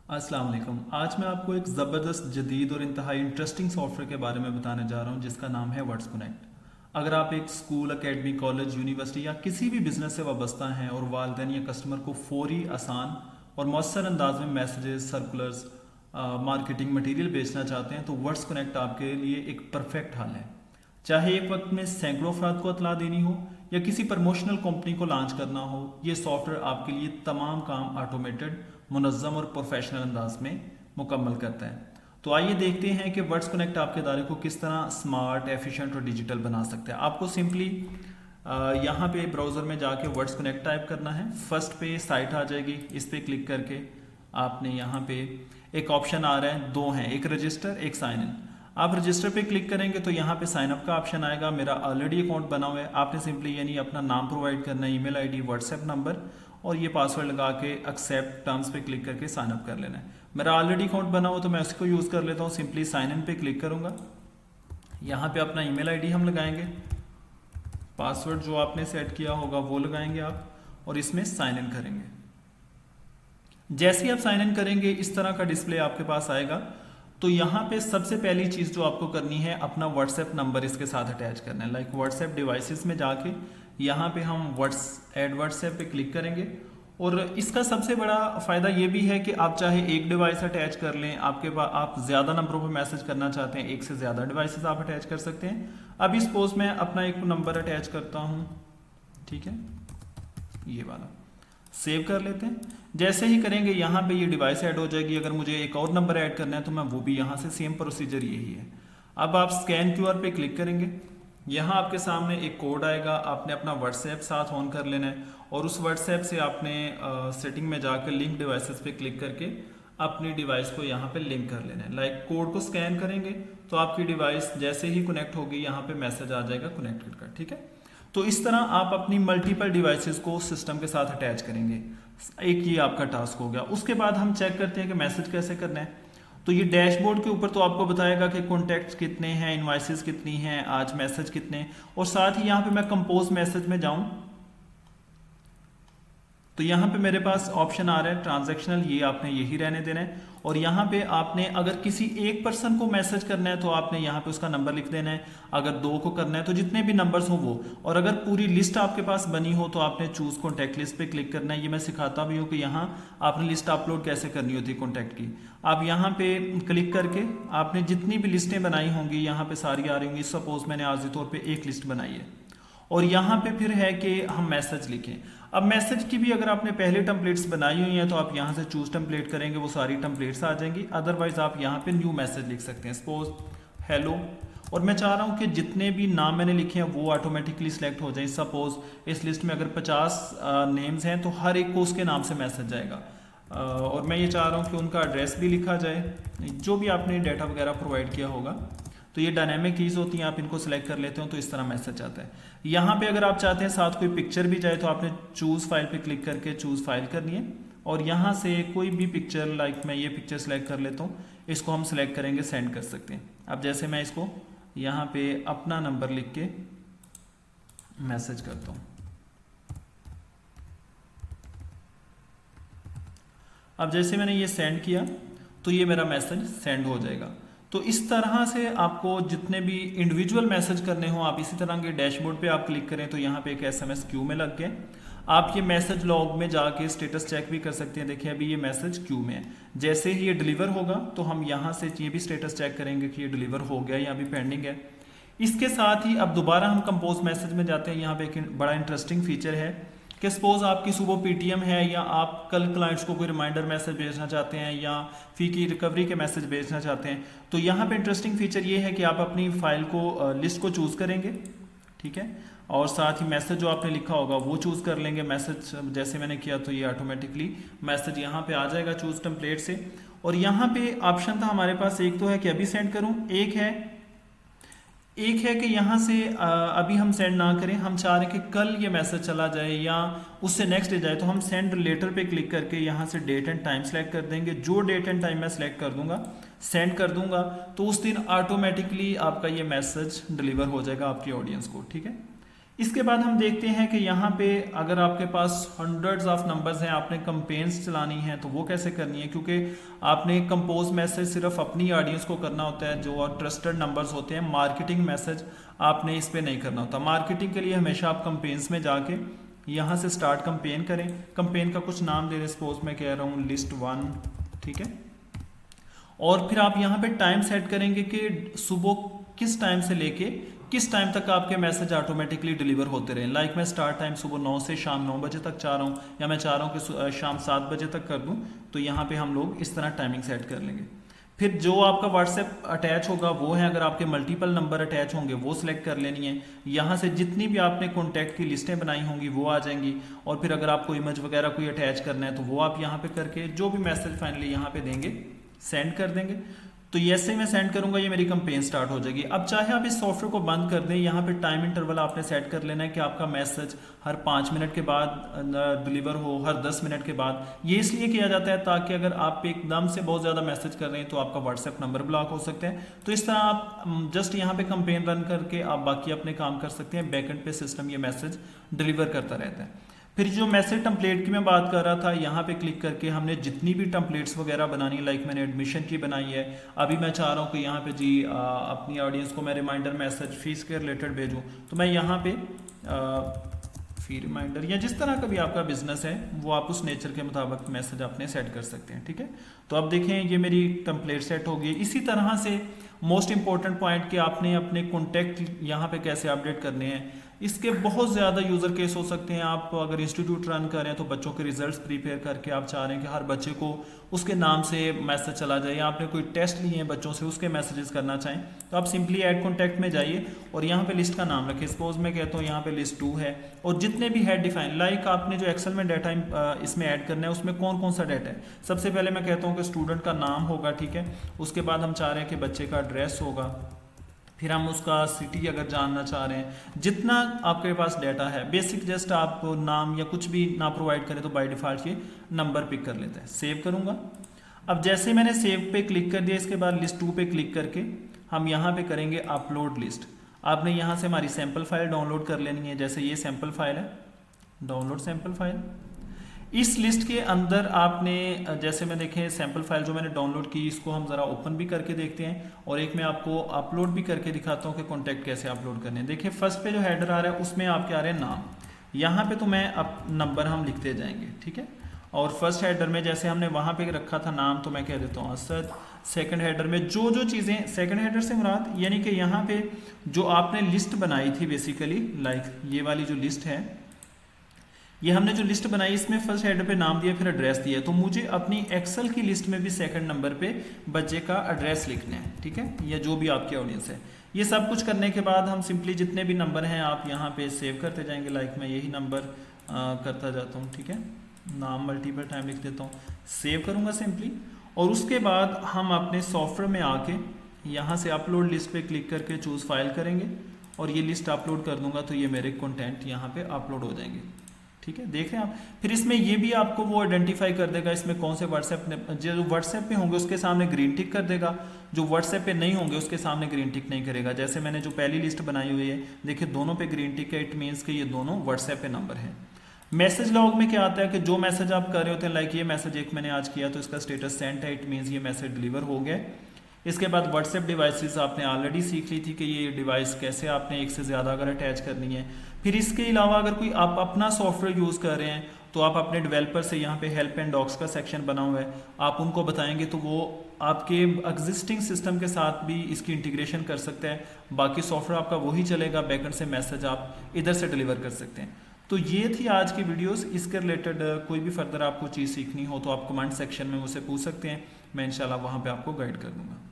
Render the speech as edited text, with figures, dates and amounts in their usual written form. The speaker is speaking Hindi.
अस्सलाम वालेकुम। आज मैं आपको एक ज़बरदस्त जदीद और इंतहाई इंटरेस्टिंग सॉफ्टवेयर के बारे में बताने जा रहा हूँ जिसका नाम है वर्ड्स कनेक्ट। अगर आप एक स्कूल, एकेडमी, कॉलेज, यूनिवर्सिटी या किसी भी बिजनेस से वाबस्ता हैं और वालदेन या कस्टमर को फौरी, आसान और मौसर अंदाज में मैसेजेस, सर्कुलर्स, मार्केटिंग मटेरियल बेचना चाहते हैं तो वर्ड्स कनेक्ट आपके लिए एक परफेक्ट हल है। चाहे एक वक्त में सैकड़ों अफराद को इतला देनी हो या किसी प्रमोशनल कंपनी को लॉन्च करना हो, ये सॉफ्टवेयर आपके लिए तमाम काम ऑटोमेटेड, मुनज़्ज़म और प्रोफेशनल अंदाज में मुकम्मल करता है। तो आइए देखते हैं कि वर्ड्स कनेक्ट आपके इदारे को किस तरह स्मार्ट, एफिशिएंट और डिजिटल बना सकता है। आपको सिंपली यहाँ पे ब्राउज़र में जाके वर्ड्स कनेक्ट टाइप करना है। फर्स्ट पे साइट आ जाएगी, इस पर क्लिक करके आपने यहाँ पे एक ऑप्शन आ रहा है, दो हैं, एक रजिस्टर, एक साइन इन। आप रजिस्टर पे क्लिक करेंगे तो यहाँ पे साइन अप का ऑप्शन आएगा। मेरा ऑलरेडी अकाउंट बना हुआ है, आपने सिंपली यानी अपना नाम प्रोवाइड करना है, ईमेल आईडी, व्हाट्सएप नंबर और ये पासवर्ड लगा के एक्सेप्ट टर्म्स पे क्लिक करके साइन अप कर लेना है। मेरा ऑलरेडी अकाउंट बना हुआ तो मैं उसको यूज़ कर लेता हूँ। सिंपली साइन इन पे क्लिक करूँगा, यहाँ पे अपना ईमेल आईडी हम लगाएंगे, पासवर्ड जो आपने सेट किया होगा वो लगाएंगे आप और इसमें साइन इन करेंगे। जैसे ही आप साइन इन करेंगे इस तरह का डिस्प्ले आपके पास आएगा। तो यहाँ पे सबसे पहली चीज़ जो आपको करनी है, अपना व्हाट्सएप नंबर इसके साथ अटैच करना है। लाइक व्हाट्सएप डिवाइसेस में जाके यहाँ पे हम ऐड व्हाट्सएप पे क्लिक करेंगे और इसका सबसे बड़ा फ़ायदा ये भी है कि आप चाहे एक डिवाइस अटैच कर लें, आपके पास आप ज़्यादा नंबरों पर मैसेज करना चाहते हैं, एक से ज़्यादा डिवाइसेस आप अटैच कर सकते हैं। अभी सपोज मैं अपना एक नंबर अटैच करता हूँ, ठीक है, ये वाला सेव कर लेते हैं। जैसे ही करेंगे यहाँ पे ये डिवाइस ऐड हो जाएगी। अगर मुझे एक और नंबर ऐड करना है तो मैं वो भी यहाँ से सेम प्रोसीजर यही है। अब आप स्कैन क्यूआर पे क्लिक करेंगे, यहाँ आपके सामने एक कोड आएगा, आपने अपना व्हाट्सएप साथ ऑन कर लेना है और उस व्हाट्सएप से आपने सेटिंग में जाकर लिंक डिवाइसेस पे क्लिक करके अपनी डिवाइस को यहाँ पे लिंक कर लेना है। लाइक कोड को स्कैन करेंगे तो आपकी डिवाइस जैसे ही कनेक्ट होगी यहाँ पे मैसेज आ जाएगा कनेक्टेड का, ठीक है। तो इस तरह आप अपनी मल्टीपल डिवाइसेस को सिस्टम के साथ अटैच करेंगे। एक ये आपका टास्क हो गया। उसके बाद हम चेक करते हैं कि मैसेज कैसे करना है। तो ये डैशबोर्ड के ऊपर तो आपको बताएगा कि कॉन्टैक्ट्स कितने हैं, इनवॉइसेस कितनी हैं, आज मैसेज कितने, और साथ ही यहाँ पे मैं कंपोज मैसेज में जाऊँ तो यहाँ पे मेरे पास ऑप्शन आ रहा है ट्रांजैक्शनल, ये आपने यही रहने देना है। और यहाँ पे आपने अगर किसी एक पर्सन को मैसेज करना है तो आपने यहाँ पे उसका नंबर लिख देना है, अगर दो को करना है तो जितने भी नंबर्स हो वो, और अगर पूरी लिस्ट आपके पास बनी हो तो आपने चूज कॉन्टैक्ट लिस्ट पे क्लिक करना है। ये मैं सिखाता भी हूँ कि यहाँ आपने लिस्ट अपलोड कैसे करनी होती है कॉन्टैक्ट की। आप यहाँ पे क्लिक करके आपने जितनी भी लिस्टें बनाई होंगी यहाँ पे सारी आ रही होंगी। सपोज मैंने आर्जी तौर पर एक लिस्ट बनाई है और यहाँ पे फिर है कि हम मैसेज लिखें। अब मैसेज की भी अगर आपने पहले टेम्पलेट्स बनाई हुई हैं तो आप यहाँ से चूज टेम्पलेट करेंगे, वो सारी टेम्पलेट्स आ जाएंगी। अदरवाइज आप यहाँ पे न्यू मैसेज लिख सकते हैं, सपोज हेलो, और मैं चाह रहा हूँ कि जितने भी नाम मैंने लिखे हैं वो ऑटोमेटिकली सिलेक्ट हो जाए। सपोज इस लिस्ट में अगर 50 नेम्स हैं तो हर एक को उसके नाम से मैसेज जाएगा। और मैं ये चाह रहा हूँ कि उनका एड्रेस भी लिखा जाए, जो भी आपने डाटा वगैरह प्रोवाइड किया होगा। तो ये डायनेमिक कीज होती हैं, आप इनको सिलेक्ट कर लेते हो तो इस तरह मैसेज आता है। यहाँ पे अगर आप चाहते हैं साथ कोई पिक्चर भी जाए तो आपने चूज़ फाइल पे क्लिक करके चूज़ फाइल करनी है और यहाँ से कोई भी पिक्चर, लाइक मैं ये पिक्चर सेलेक्ट कर लेता हूँ, इसको हम सेलेक्ट करेंगे, सेंड कर सकते हैं। अब जैसे मैं इसको यहाँ पे अपना नंबर लिख के मैसेज करता हूँ, अब जैसे मैंने ये सेंड किया तो ये मेरा मैसेज सेंड हो जाएगा। तो इस तरह से आपको जितने भी इंडिविजुअल मैसेज करने हो आप इसी तरह के डैशबोर्ड पे आप क्लिक करें तो यहाँ पे एक एसएमएस क्यू में लग गया। आप ये मैसेज लॉग में जाके स्टेटस चेक भी कर सकते हैं। देखिए अभी ये मैसेज क्यू में है, जैसे ही ये डिलीवर होगा तो हम यहाँ से ये भी स्टेटस चेक करेंगे कि ये डिलीवर हो गया या अभी पेंडिंग है। इसके साथ ही अब दोबारा हम कंपोज मैसेज में जाते हैं। यहाँ पे एक बड़ा इंटरेस्टिंग फीचर है कि सपोज आपकी सुबह पीटीएम है या आप कल क्लाइंट्स को कोई रिमाइंडर मैसेज भेजना चाहते हैं या फी की रिकवरी के मैसेज भेजना चाहते हैं, तो यहाँ पे इंटरेस्टिंग फीचर ये है कि आप अपनी फाइल को लिस्ट को चूज़ करेंगे, ठीक है, और साथ ही मैसेज जो आपने लिखा होगा वो चूज़ कर लेंगे। मैसेज जैसे मैंने किया तो ये ऑटोमेटिकली मैसेज यहाँ पे आ जाएगा चूज़ टेम्पलेट से। और यहाँ पे ऑप्शन था हमारे पास, एक तो है कि अभी सेंड करूँ, एक है कि यहाँ से अभी हम सेंड ना करें, हम चाह रहे हैं कि कल ये मैसेज चला जाए या उससे नेक्स्ट डे जाए, तो हम सेंड लेटर पे क्लिक करके यहाँ से डेट एंड टाइम सेलेक्ट कर देंगे। जो डेट एंड टाइम मैं सेलेक्ट कर दूंगा, सेंड कर दूंगा, तो उस दिन ऑटोमेटिकली आपका ये मैसेज डिलीवर हो जाएगा आपकी ऑडियंस को, ठीक है। इसके बाद हम देखते हैं कि यहाँ पे अगर आपके पास हंड्रेड्स ऑफ नंबर्स हैं, आपने कंपेन्स चलानी है तो वो कैसे करनी है, क्योंकि आपने कंपोज मैसेज सिर्फ अपनी ऑडियंस को करना होता है, जो ट्रस्टेड नंबर्स होते हैं। मार्केटिंग मैसेज आपने इस पर नहीं करना होता। मार्केटिंग के लिए हमेशा आप कंपेन्स में जाके यहाँ से स्टार्ट कंपेन करें। कंपेन का कुछ नाम दे दें, सपोज मैं कह रहा हूँ लिस्ट 1, ठीक है। और फिर आप यहाँ पे टाइम सेट करेंगे कि सुबह किस टाइम से लेके किस टाइम तक आपके मैसेज ऑटोमेटिकली डिलीवर होते रहें। लाइक मैं स्टार्ट टाइम सुबह 9 से शाम 9 बजे तक चाह रहा हूँ, या मैं चाह रहा हूँ कि शाम 7 बजे तक कर दूँ, तो यहाँ पे हम लोग इस तरह टाइमिंग सेट कर लेंगे। फिर जो आपका व्हाट्सएप अटैच होगा वो है, अगर आपके मल्टीपल नंबर अटैच होंगे वो सिलेक्ट कर लेनी है। यहाँ से जितनी भी आपने कॉन्टैक्ट की लिस्टें बनाई होंगी वो आ जाएंगी। और फिर अगर आपको इमेज वगैरह कोई अटैच करना है तो वो आप यहाँ पे करके जो भी मैसेज फाइनली यहाँ पे देंगे सेंड कर देंगे। तो जैसे ही मैं सेंड करूंगा ये मेरी कंपेन स्टार्ट हो जाएगी। अब चाहे आप इस सॉफ्टवेयर को बंद कर दें, यहाँ पे टाइम इंटरवल आपने सेट कर लेना है कि आपका मैसेज हर 5 मिनट के बाद डिलीवर हो, हर 10 मिनट के बाद। ये इसलिए किया जाता है ताकि अगर आप एकदम से बहुत ज़्यादा मैसेज कर रहे हैं तो आपका व्हाट्सएप नंबर ब्लॉक हो सकता है। तो इस तरह आप जस्ट यहाँ पे कंपेन रन करके आप बाकी अपने काम कर सकते हैं। बैकएंड पे सिस्टम ये मैसेज डिलीवर करता रहता है। फिर जो मैसेज टेम्पलेट की मैं बात कर रहा था, यहाँ पे क्लिक करके हमने जितनी भी टेम्पलेट्स वगैरह बनानी है, लाइक मैंने एडमिशन की बनाई है। अभी मैं चाह रहा हूँ कि यहाँ पे जी अपनी ऑडियंस को मैं रिमाइंडर मैसेज फीस के रिलेटेड भेजूँ, तो मैं यहाँ पे फी रिमाइंडर या जिस तरह का भी आपका बिजनेस है वो आप उस नेचर के मुताबिक मैसेज अपने सेट कर सकते हैं, ठीक है। तो अब देखें ये मेरी टेम्पलेट सेट हो गई। इसी तरह से मोस्ट इंपॉर्टेंट पॉइंट कि आपने अपने कॉन्टैक्ट यहाँ पे कैसे अपडेट करने हैं। इसके बहुत ज़्यादा यूज़र केस हो सकते हैं। आप अगर इंस्टीट्यूट रन कर रहे हैं तो बच्चों के रिजल्ट्स प्रिपेयर करके आप चाह रहे हैं कि हर बच्चे को उसके नाम से मैसेज चला जाए, या आपने कोई टेस्ट लिए हैं बच्चों से उसके मैसेजेस करना चाहें, तो आप सिंपली ऐड कॉन्टैक्ट में जाइए और यहाँ पे लिस्ट का नाम रखें। सपोज मैं कहता हूँ यहाँ पे लिस्ट 2 है, और जितने भी है डिफाइन, लाइक आपने जो एक्सेल में डाटा इसमें ऐड करना है उसमें कौन कौन सा डाटा है। सबसे पहले मैं कहता हूँ कि स्टूडेंट का नाम होगा, ठीक है। उसके बाद हम चाह रहे हैं कि बच्चे का एड्रेस होगा, फिर हम उसका सिटी अगर जानना चाह रहे हैं। जितना आपके पास डाटा है बेसिक, जस्ट आप नाम या कुछ भी ना प्रोवाइड करें तो बाय डिफ़ॉल्ट ये नंबर पिक कर लेता है। सेव करूंगा। अब जैसे मैंने सेव पे क्लिक कर दिया, इसके बाद लिस्ट 2 पे क्लिक करके हम यहाँ पे करेंगे अपलोड लिस्ट। आपने यहाँ से हमारी सैम्पल फाइल डाउनलोड कर लेनी है। जैसे ये सैम्पल फाइल है, डाउनलोड सैम्पल फाइल। इस लिस्ट के अंदर आपने, जैसे मैं देखें सैम्पल फाइल जो मैंने डाउनलोड की, इसको हम ज़रा ओपन भी करके देखते हैं, और एक मैं आपको अपलोड भी करके दिखाता हूँ कि कॉन्टैक्ट कैसे अपलोड करने हैं। देखिए फर्स्ट पे जो हेडर आ रहा है उसमें आपके आ रहे हैं नाम, यहाँ पे तो मैं अब नंबर हम लिखते जाएंगे, ठीक है। और फर्स्ट हेडर में जैसे हमने वहाँ पे रखा था नाम, तो मैं कह देता हूँ असद। सेकंड हेडर में जो जो चीज़ें, सेकंड हेडर से मुराद यानी कि यहाँ पे जो आपने लिस्ट बनाई थी बेसिकली, लाइक ये वाली जो लिस्ट है, ये हमने जो लिस्ट बनाई इसमें फर्स्ट हेडर पे नाम दिया, फिर एड्रेस दिया। तो मुझे अपनी एक्सेल की लिस्ट में भी सेकंड नंबर पे बच्चे का एड्रेस लिखना है, ठीक है, या जो भी आपकी ऑडियंस है। ये सब कुछ करने के बाद हम सिंपली जितने भी नंबर हैं आप यहाँ पे सेव करते जाएंगे। लाइक मैं यही नंबर करता जाता हूँ, ठीक है, नाम मल्टीपल टाइम लिख देता हूँ, सेव करूँगा सिंपली। और उसके बाद हम अपने सॉफ्टवेयर में आके यहाँ से अपलोड लिस्ट पे क्लिक करके चूज़ फाइल करेंगे, और ये लिस्ट अपलोड कर दूंगा तो ये मेरे कंटेंट यहाँ पे अपलोड हो जाएंगे, ठीक है। देख रहे हैं आप। फिर इसमें ये भी आपको वो आइडेंटिफाई कर देगा इसमें कौन से व्हाट्सएप, जो व्हाट्सएप पे होंगे उसके सामने ग्रीन टिक कर देगा, जो व्हाट्सएप पे नहीं होंगे उसके सामने ग्रीन टिक नहीं करेगा। जैसे मैंने जो पहली लिस्ट बनाई हुई है, देखिए दोनों पे ग्रीन टिक है, इट मीन्स कि ये दोनों व्हाट्सएप पे नंबर है। मैसेज लॉग में क्या आता है कि जो मैसेज आप कर रहे होते हैं, लाइक ये मैसेज एक मैंने आज किया तो इसका स्टेटस सेंट है, इट मीन्स ये मैसेज डिलीवर हो गया। इसके बाद व्हाट्सएप डिवाइसेस आपने ऑलरेडी सीख ली थी कि ये डिवाइस कैसे आपने एक से ज़्यादा अगर अटैच करनी है। फिर इसके अलावा अगर कोई आप अपना सॉफ्टवेयर यूज़ कर रहे हैं तो आप अपने डेवलपर से, यहाँ पे हेल्प एंड डॉक्स का सेक्शन बना हुआ है, आप उनको बताएंगे तो वो आपके एग्जिस्टिंग सिस्टम के साथ भी इसकी इंटीग्रेशन कर सकते हैं। बाकी सॉफ्टवेयर आपका वही चलेगा, बैकएंड से मैसेज आप इधर से डिलीवर कर सकते हैं। तो ये थी आज की वीडियोस। इसके रिलेटेड कोई भी फर्दर आपको चीज़ सीखनी हो तो आप कमेंट सेक्शन में मुझसे पूछ सकते हैं, मैं इंशाल्लाह वहाँ पे आपको गाइड कर दूँगा।